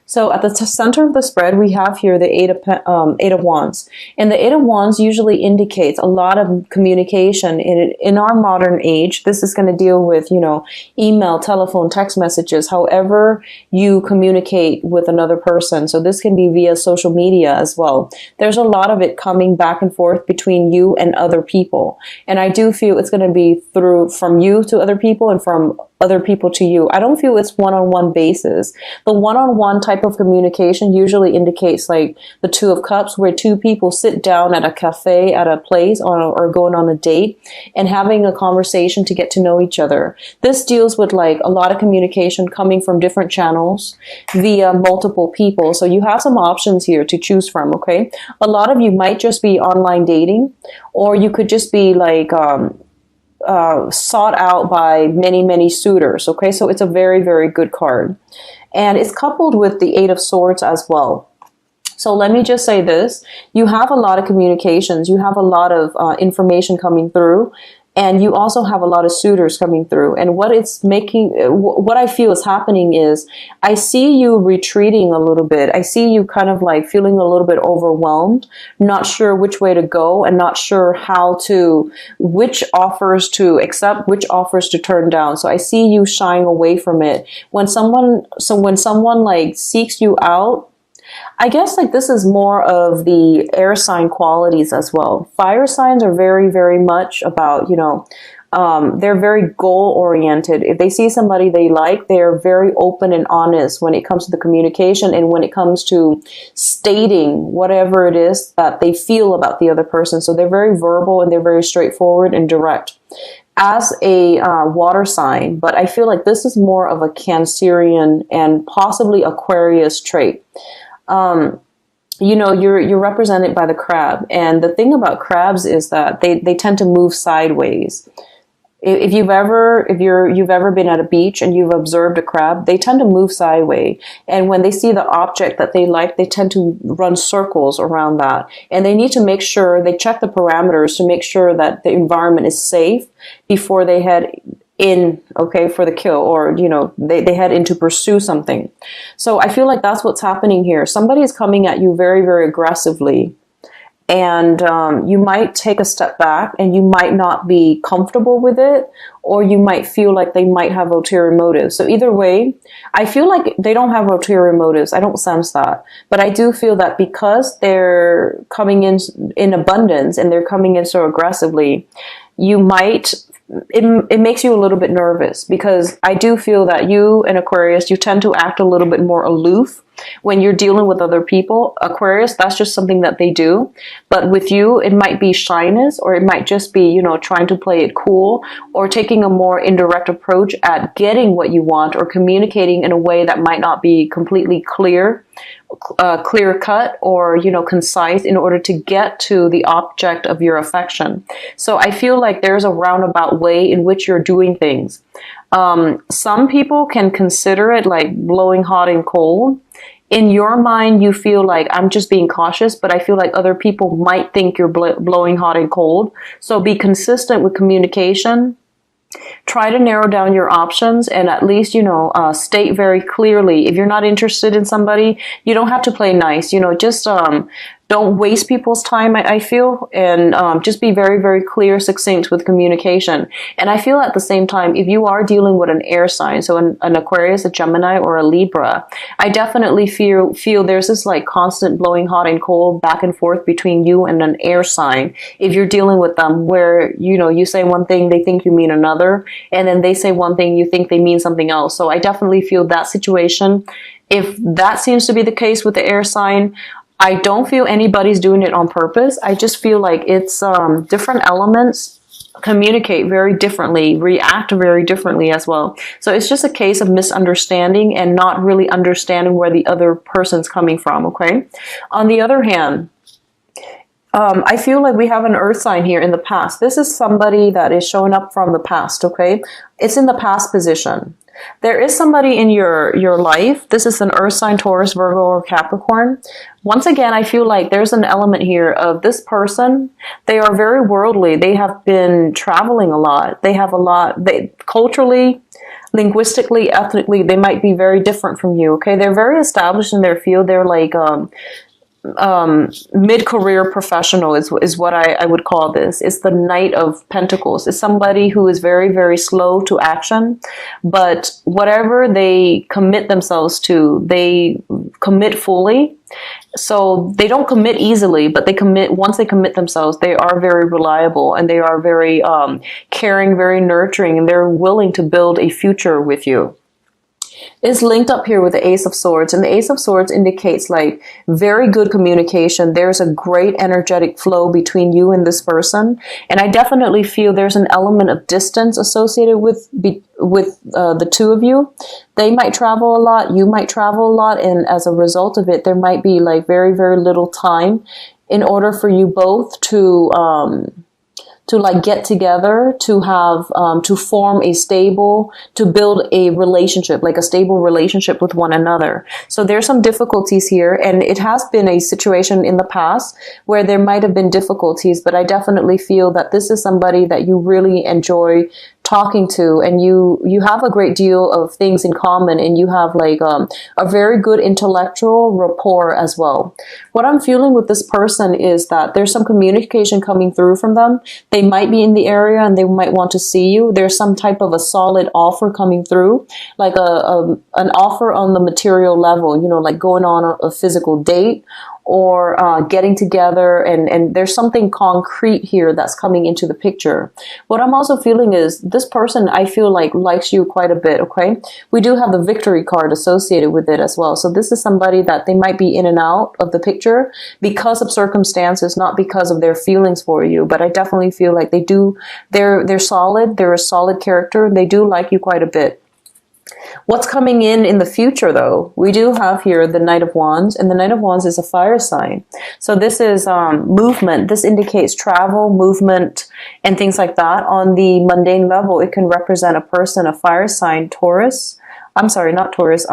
So at the center of the spread, we have here the Eight of Wands. And the Eight of Wands usually indicates a lot of communication. In our modern age, this is going to deal with, email, telephone, text messages, however you communicate with another person. So this can be via social media as well. There's a lot of it coming back and forth between you and other people. And I do feel it's going to be from you to other people and from other people to you. I don't feel it's one-on-one basis. The one-on-one type of communication usually indicates like the Two of Cups, where two people sit down at a cafe, at a place, or going on a date and having a conversation to get to know each other. This deals with like a lot of communication coming from different channels via multiple people. So you have some options here to choose from, okay? A lot of you might just be online dating, or you could just be like, sought out by many suitors. Okay, so it's a very, very good card. And it's coupled with the Eight of Swords as well. So let me just say this. You have a lot of communications. You have a lot of information coming through. And you also have a lot of suitors coming through. And what I feel is happening is I see you retreating a little bit. I see you kind of like feeling a little bit overwhelmed, not sure which way to go and not sure which offers to accept, which offers to turn down. So I see you shying away from it. When someone like seeks you out, I guess like this is more of the air sign qualities as well. Fire signs are very, very much about, they're very goal oriented. If they see somebody they like, they're very open and honest when it comes to the communication and when it comes to stating whatever it is that they feel about the other person. So they're very verbal and they're very straightforward and direct. As a water sign, but I feel like this is more of a Cancerian and possibly Aquarius trait. You're represented by the crab. And the thing about crabs is that they tend to move sideways. If you've ever been at a beach and you've observed a crab, they tend to move sideways. And when they see the object that they like, they tend to run circles around that. And they need to make sure, they check the parameters to make sure that the environment is safe before they head in, okay, for the kill, or, they head in to pursue something. So I feel like that's what's happening here. Somebody is coming at you very, very aggressively. And you might take a step back and you might not be comfortable with it, or you might feel like they might have ulterior motives. So either way, I feel like they don't have ulterior motives. I don't sense that. But I do feel that because they're coming in abundance and they're coming in so aggressively, it makes you a little bit nervous, because I do feel that you and Aquarius, you tend to act a little bit more aloof when you're dealing with other people. Aquarius, that's just something that they do. But with you, it might be shyness, or it might just be, trying to play it cool, or taking a more indirect approach at getting what you want, or communicating in a way that might not be completely clear cut, or concise, in order to get to the object of your affection. So I feel like there's a roundabout way in which you're doing things. Some people can consider it like blowing hot and cold. In your mind, you feel like I'm just being cautious, but I feel like other people might think you're blowing hot and cold. So be consistent with communication. Try to narrow down your options, and at least, state very clearly. If you're not interested in somebody, you don't have to play nice. Just don't waste people's time, I feel, and just be very, very clear, succinct with communication. And I feel at the same time, if you are dealing with an air sign, so an Aquarius, a Gemini, or a Libra, I definitely feel there's this like constant blowing hot and cold back and forth between you and an air sign. If you're dealing with them, where, you say one thing, they think you mean another, and then they say one thing, you think they mean something else. So I definitely feel that situation. If that seems to be the case with the air sign, I don't feel anybody's doing it on purpose. I just feel like it's different elements communicate very differently, react very differently as well. So it's just a case of misunderstanding and not really understanding where the other person's coming from, okay? On the other hand, I feel like we have an earth sign here in the past. This is somebody that is showing up from the past, okay? It's in the past position. There is somebody in your life. This is an earth sign, Taurus, Virgo, or Capricorn. Once again, I feel like there's an element here of this person. They are very worldly. They have been traveling a lot. They have a lot, culturally, linguistically, ethnically, they might be very different from you. Okay, they're very established in their field. They're like mid-career professional is what I would call this. It's the Knight of Pentacles. It's somebody who is very, very slow to action, but whatever they commit themselves to, they commit fully. So they don't commit easily, but they commit. Once they commit themselves, they are very reliable, and they are very caring, very nurturing, and they're willing to build a future with you. Is linked up here with the Ace of Swords, and the Ace of Swords indicates like very good communication. There's a great energetic flow between you and this person, and I definitely feel there's an element of distance associated with the two of you. They might travel a lot, you might travel a lot, and as a result of it, there might be like very, very little time in order for you both to like get together, to have, to form a stable, to build a relationship, like a stable relationship with one another. So there's some difficulties here, and it has been a situation in the past where there might have been difficulties, but I definitely feel that this is somebody that you really enjoy talking to, and you have a great deal of things in common, and you have like a very good intellectual rapport as well. What I'm feeling with this person is that there's some communication coming through from them. They might be in the area and they might want to see you. There's some type of a solid offer coming through, like an offer on the material level, you know, like going on a physical date, or getting together, and there's something concrete here that's coming into the picture. What I'm also feeling is this person, I feel like, likes you quite a bit, okay? We do have the victory card associated with it as well. So this is somebody that they might be in and out of the picture because of circumstances, not because of their feelings for you. But I definitely feel like they're solid, they're a solid character, they do like you quite a bit. What's coming in the future, though? We do have here the Knight of Wands, and the Knight of Wands is a fire sign. So this is movement. This indicates travel, movement, and things like that. On the mundane level, it can represent a person, a fire sign, Taurus. I'm sorry, not Taurus.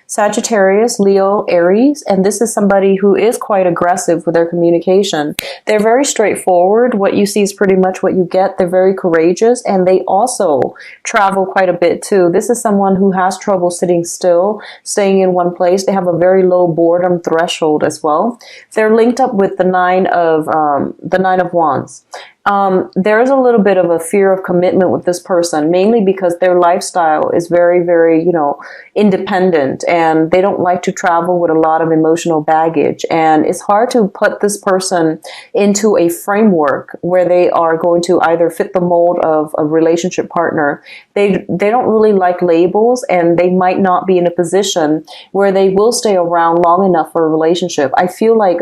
Sagittarius, Leo, Aries, and this is somebody who is quite aggressive with their communication. They're very straightforward. What you see is pretty much what you get. They're very courageous, and they also travel quite a bit too. This is someone who has trouble sitting still, staying in one place. They have a very low boredom threshold as well. They're linked up with the Nine of Wands. There is a little bit of a fear of commitment with this person, mainly because their lifestyle is very, very, independent, and they don't like to travel with a lot of emotional baggage. And it's hard to put this person into a framework where they are going to either fit the mold of a relationship partner. They don't really like labels, and they might not be in a position where they will stay around long enough for a relationship. I feel like,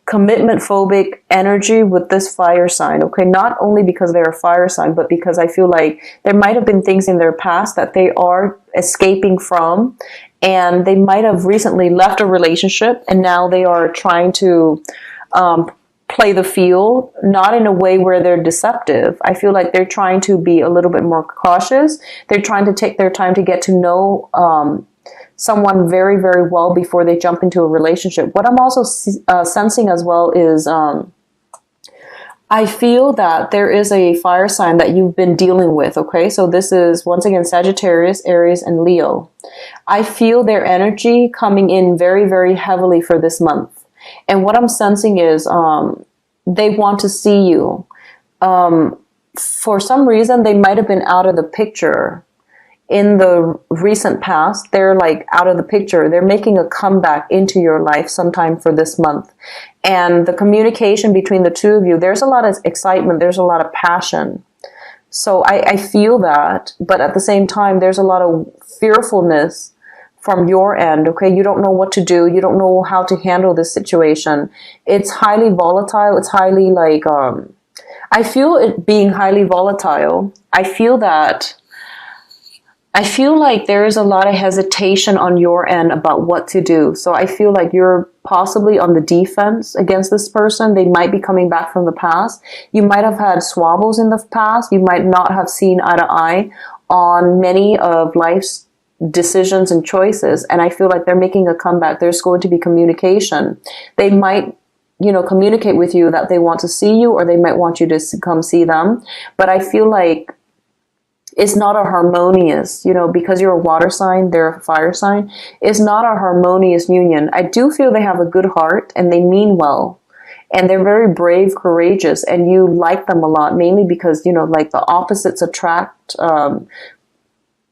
commitment phobic energy with this fire sign, okay? Not only because they're a fire sign, but because I feel like there might have been things in their past that they are escaping from, and they might have recently left a relationship, and now they are trying to play the field, not in a way where they're deceptive. I feel like they're trying to be a little bit more cautious. They're trying to take their time to get to know someone very, very well before they jump into a relationship. What I'm also sensing as well is I feel that there is a fire sign that you've been dealing with, okay? So this is, once again, Sagittarius, Aries, and Leo. I feel their energy coming in very, very heavily for this month. And what I'm sensing is they want to see you. For some reason, they might have been out of the picture in the recent past. They're like out of the picture. They're making a comeback into your life sometime for this month. And the communication between the two of you, there's a lot of excitement. There's a lot of passion. So I feel that, but at the same time, there's a lot of fearfulness from your end, okay? You don't know what to do. You don't know how to handle this situation. It's highly volatile. It's highly like, I feel it being highly volatile. I feel like there is a lot of hesitation on your end about what to do. So I feel like you're possibly on the defense against this person. They might be coming back from the past. You might have had squabbles in the past. You might not have seen eye to eye on many of life's decisions and choices. And I feel like they're making a comeback. There's going to be communication. They might communicate with you that they want to see you, or they might want you to come see them. But I feel like It's not a harmonious, because you're a water sign, they're a fire sign. It's not a harmonious union. I do feel they have a good heart and they mean well. And they're very brave, courageous, and you like them a lot, mainly because, like the opposites attract,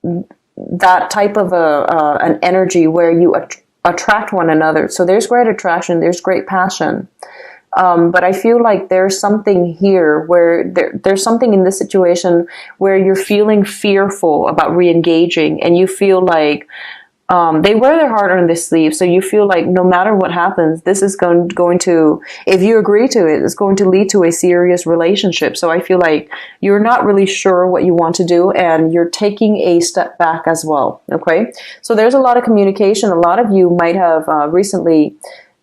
that type of an energy where you attract one another. So there's great attraction, there's great passion. But I feel like there's something here where there's something in this situation where you're feeling fearful about re-engaging, and you feel like they wear their heart on their sleeve. So you feel like no matter what happens, this is going to, if you agree to it, it's going to lead to a serious relationship. So I feel like you're not really sure what you want to do, and you're taking a step back as well. Okay. So there's a lot of communication. A lot of you might have recently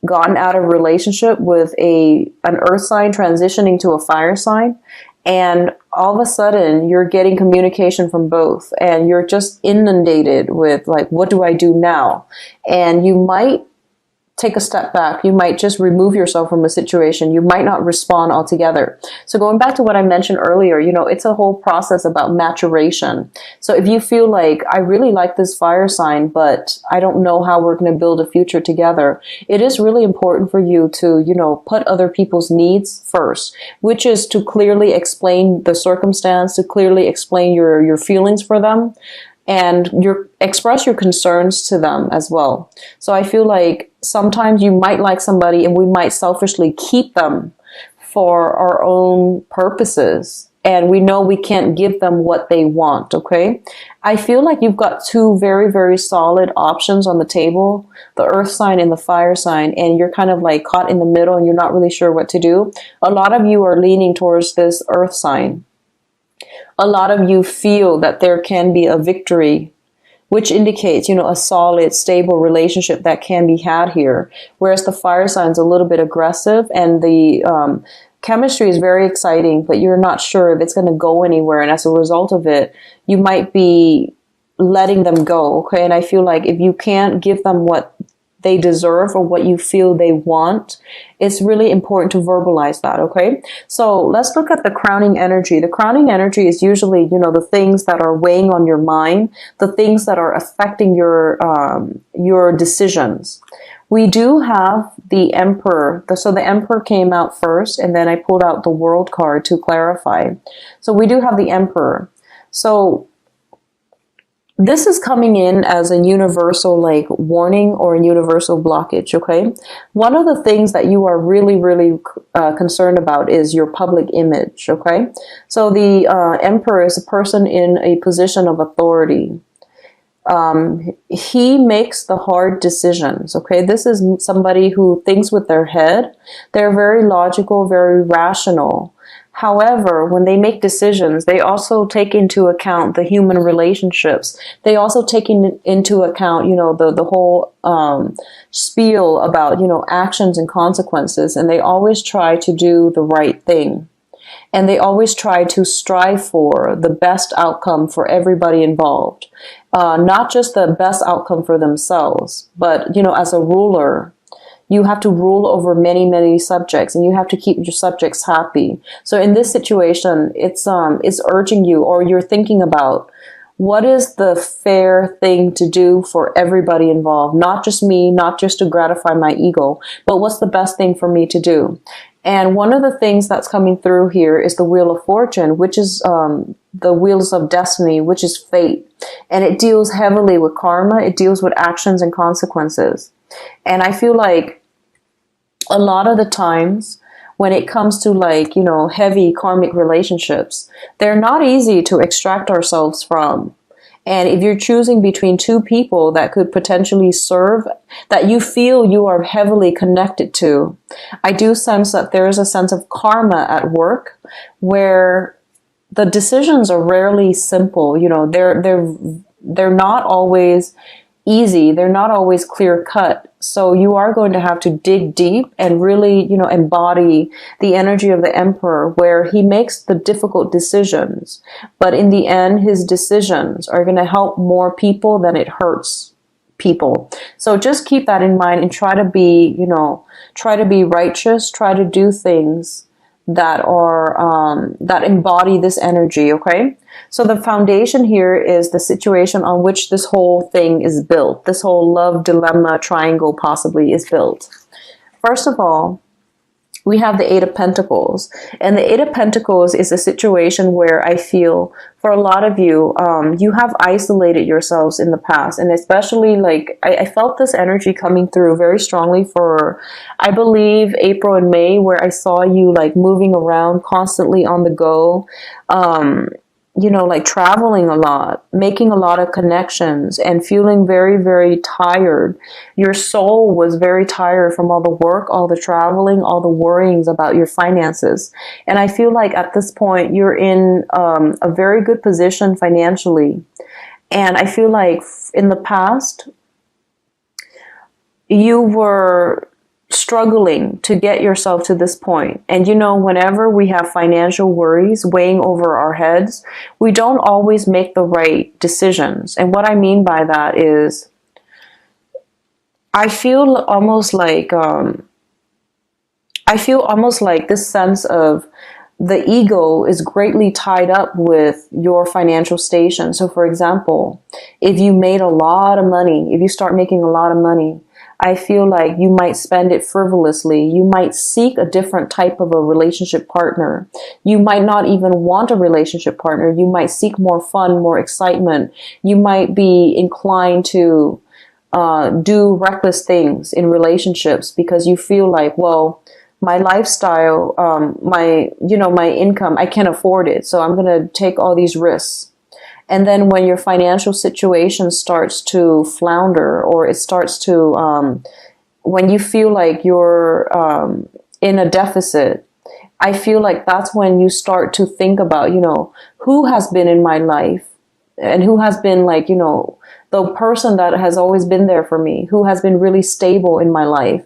gotten out of a relationship with an earth sign transitioning to a fire sign, and all of a sudden you're getting communication from both, and you're just inundated with like, what do I do now? And you might take a step back. You might just remove yourself from a situation. You might not respond altogether. So going back to what I mentioned earlier, it's a whole process about maturation. So if you feel like, I really like this fire sign, but I don't know how we're going to build a future together, it is really important for you to, put other people's needs first, which is to clearly explain the circumstance, to clearly explain your feelings for them, and express your concerns to them as well. So I feel like sometimes you might like somebody and we might selfishly keep them for our own purposes, and we know we can't give them what they want, okay? I feel like you've got two very, very solid options on the table, the earth sign and the fire sign, and you're kind of like caught in the middle and you're not really sure what to do. A lot of you are leaning towards this earth sign. A lot of you feel that there can be a victory, which indicates, a solid, stable relationship that can be had here. Whereas the fire sign's a little bit aggressive, and the chemistry is very exciting, but you're not sure if it's going to go anywhere. And as a result of it, you might be letting them go. Okay. And I feel like if you can't give them what they deserve or what you feel they want, it's really important to verbalize that, okay? So let's look at the crowning energy. The crowning energy is usually, the things that are weighing on your mind, the things that are affecting your decisions. We do have the Emperor. So the Emperor came out first, and then I pulled out the World card to clarify. So we do have the Emperor. So this is coming in as a universal warning or a universal blockage, okay? One of the things that you are really, really concerned about is your public image, okay? So the Emperor is a person in a position of authority. He makes the hard decisions, okay? This is somebody who thinks with their head. They're very logical, very rational. However, when they make decisions, they also take into account the human relationships. They also take into account, the whole spiel about, actions and consequences. And they always try to do the right thing. And they always try to strive for the best outcome for everybody involved. Not just the best outcome for themselves, but, as a ruler, you have to rule over many, many subjects, and you have to keep your subjects happy. So in this situation, it's urging you, or you're thinking about, what is the fair thing to do for everybody involved? Not just me, not just to gratify my ego, but what's the best thing for me to do? And one of the things that's coming through here is the Wheel of Fortune, which is the Wheels of Destiny, which is fate. And it deals heavily with karma. It deals with actions and consequences. And I feel like a lot of the times when it comes to heavy karmic relationships, they're not easy to extract ourselves from. And if you're choosing between two people that could potentially serve, that you feel you are heavily connected to, I do sense that there is a sense of karma at work where the decisions are rarely simple. They're not always easy. They're not always clear cut. So you are going to have to dig deep and really, embody the energy of the Emperor, where he makes the difficult decisions. But in the end, his decisions are going to help more people than it hurts people. So just keep that in mind and try to be righteous, try to do things that are that embody this energy, okay? So the foundation here is the situation on which this whole thing is built. This whole love dilemma triangle possibly is built. First of all, we have the Eight of Pentacles. And the Eight of Pentacles is a situation where I feel for a lot of you, you have isolated yourselves in the past. And especially like, I felt this energy coming through very strongly for, I believe, April and May, where I saw you like moving around constantly on the go. You know, like traveling a lot, making a lot of connections and feeling very, very tired. Your soul was very tired from all the work, all the traveling, all the worryings about your finances. And I feel like at this point, you're in a very good position financially. And I feel like in the past, you were struggling to get yourself to this point. And you know, whenever we have financial worries weighing over our heads, we don't always make the right decisions. And what I mean by that is, I feel almost like this sense of the ego is greatly tied up with your financial station. So for example, if you made a lot of money, if you start making a lot of money, I feel like you might spend it frivolously. You might seek a different type of a relationship partner. You might not even want a relationship partner. You might seek more fun, more excitement. You might be inclined to do reckless things in relationships because you feel like, well, my lifestyle, my income, I can't afford it. So I'm going to take all these risks. And then when your financial situation starts to flounder, or it starts to, when you feel like you're in a deficit, I feel like that's when you start to think about, you know, who has been in my life and who has been like, you know, the person that has always been there for me, who has been really stable in my life,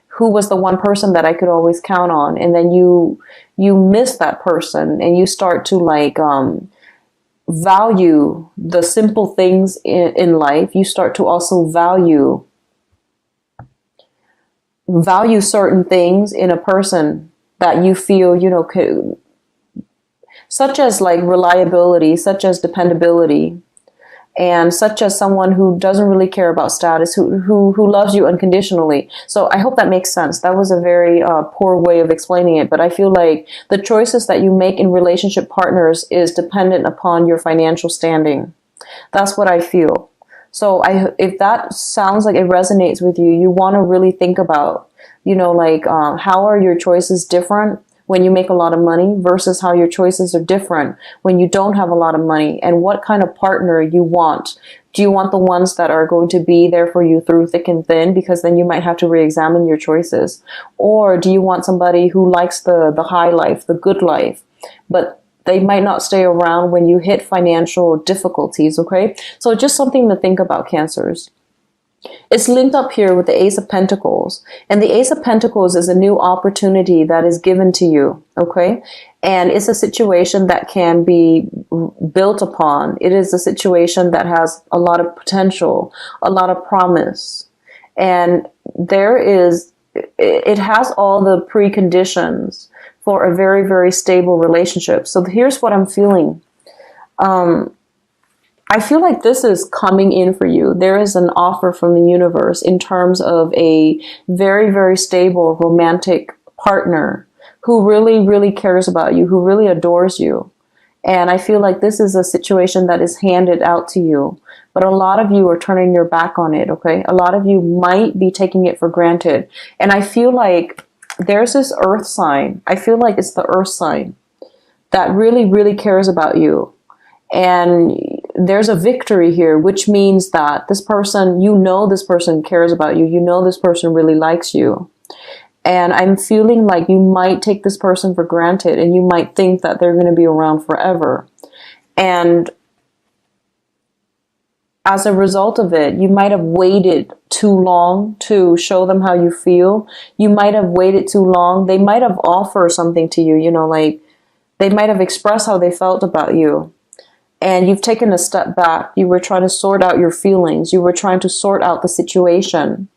who was the one person that I could always count on. And then you miss that person and you start to like, value the simple things in life. You start to also value certain things in a person that you feel, you know, such as like reliability, such as dependability, and such as someone who doesn't really care about status, who loves you unconditionally. So I hope that makes sense. That was a very poor way of explaining it, but I feel like the choices that you make in relationship partners is dependent upon your financial standing. That's what I feel. So if that sounds like it resonates with you, you want to really think about, you know, like how are your choices different when you make a lot of money versus how your choices are different when you don't have a lot of money, and what kind of partner you want. Do you want the ones that are going to be there for you through thick and thin, because then you might have to re-examine your choices? Or do you want somebody who likes the high life, the good life, but they might not stay around when you hit financial difficulties, okay? So just something to think about, Cancers. It's linked up here with the Ace of Pentacles. And the Ace of Pentacles is a new opportunity that is given to you, okay? And it's a situation that can be built upon. It is a situation that has a lot of potential, a lot of promise. And it has all the preconditions for a very, very stable relationship. So here's what I'm feeling. I feel like this is coming in for you. There is an offer from the universe in terms of a very, very stable romantic partner who really, really cares about you, who really adores you. And I feel like this is a situation that is handed out to you. But a lot of you are turning your back on it, okay? A lot of you might be taking it for granted. And I feel like there's this earth sign. I feel like it's the earth sign that really, really cares about you. And there's a victory here, which means that this person, you know, this person cares about you. You know, this person really likes you. And I'm feeling like you might take this person for granted, and you might think that they're going to be around forever. And as a result of it, you might have waited too long to show them how you feel. You might have waited too long. They might have offered something to you, you know, like they might have expressed how they felt about you. And you've taken a step back. You were trying to sort out your feelings. You were trying to sort out the situation.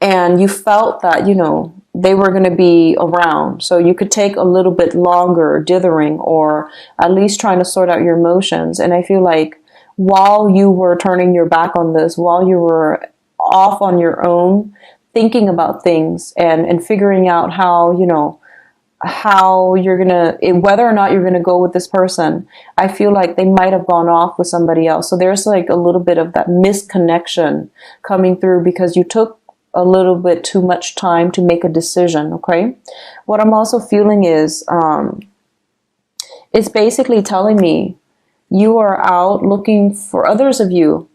And you felt that, you know, they were going to be around. So you could take a little bit longer dithering, or at least trying to sort out your emotions. And I feel like while you were turning your back on this, while you were off on your own, thinking about things and figuring out how, how you're gonna, whether or not you're gonna go with this person, I feel like they might have gone off with somebody else. So there's like a little bit of that misconnection coming through because you took a little bit too much time to make a decision. Okay, what I'm also feeling is it's basically telling me you are out looking for others of you.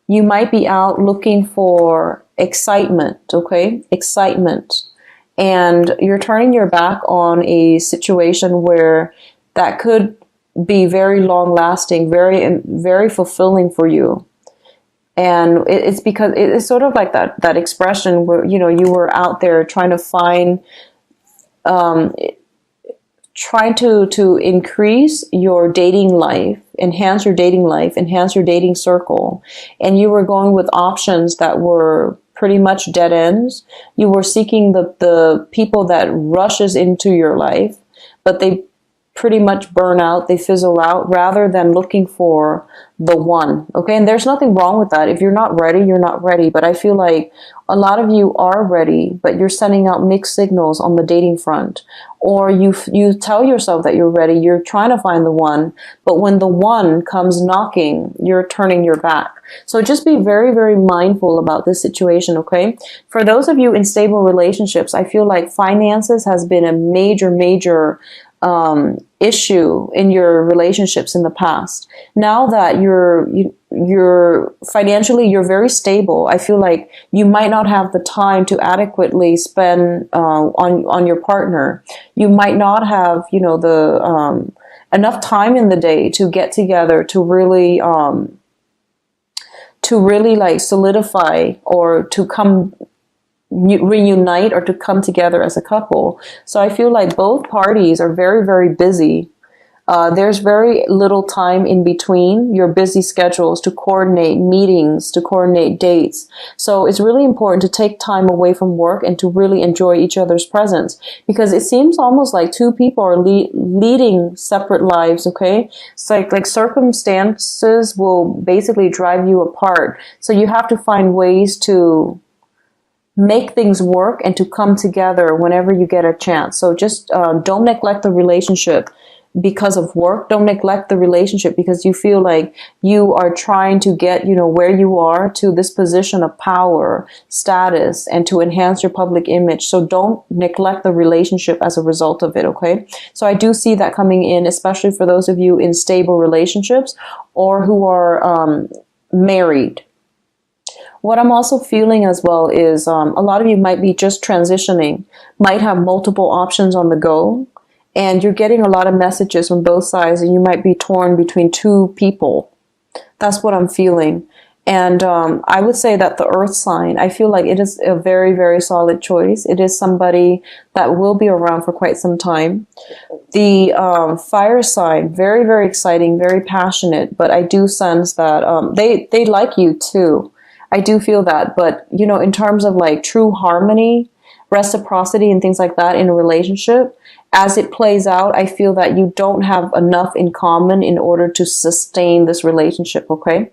You might be out looking for excitement. Okay, excitement. And you're turning your back on a situation where that could be very long lasting, very, very fulfilling for you. And it's because it's sort of like that expression where, you were out there trying to find, trying to increase your dating life, enhance your dating life, enhance your dating circle. And you were going with options that were pretty much dead ends. You were seeking the people that rushes into your life, but they pretty much burn out, they fizzle out, rather than looking for the one. Okay, and there's nothing wrong with that. If you're not ready, you're not ready. But I feel like a lot of you are ready, but you're sending out mixed signals on the dating front. Or you tell yourself that you're ready, you're trying to find the one, but when the one comes knocking, you're turning your back. So just be very, very mindful about this situation, okay? For those of you in stable relationships, I feel like finances has been a major, major issue in your relationships in the past. Now that you're financially, you're very stable, I feel like you might not have the time to adequately spend on your partner. You might not have, the enough time in the day to get together to really like solidify or to reunite or to come together as a couple. So I feel like both parties are very, very busy. There's very little time in between your busy schedules to coordinate meetings, to coordinate dates. So it's really important to take time away from work and to really enjoy each other's presence, because it seems almost like two people are leading separate lives. Okay, it's like circumstances will basically drive you apart. So you have to find ways to make things work and to come together whenever you get a chance. So just don't neglect the relationship because of work. Don't neglect the relationship because you feel like you are trying to get, where you are to this position of power, status, and to enhance your public image. So don't neglect the relationship as a result of it, okay? So I do see that coming in, especially for those of you in stable relationships or who are married. What I'm also feeling as well is a lot of you might be just transitioning, might have multiple options on the go, and you're getting a lot of messages from both sides, and you might be torn between two people. That's what I'm feeling. And I would say that the earth sign, I feel like it is a very, very solid choice. It is somebody that will be around for quite some time. The fire sign, very, very exciting, very passionate, but I do sense that they like you too. I do feel that, but in terms of like true harmony, reciprocity, and things like that in a relationship, as it plays out, I feel that you don't have enough in common in order to sustain this relationship, okay?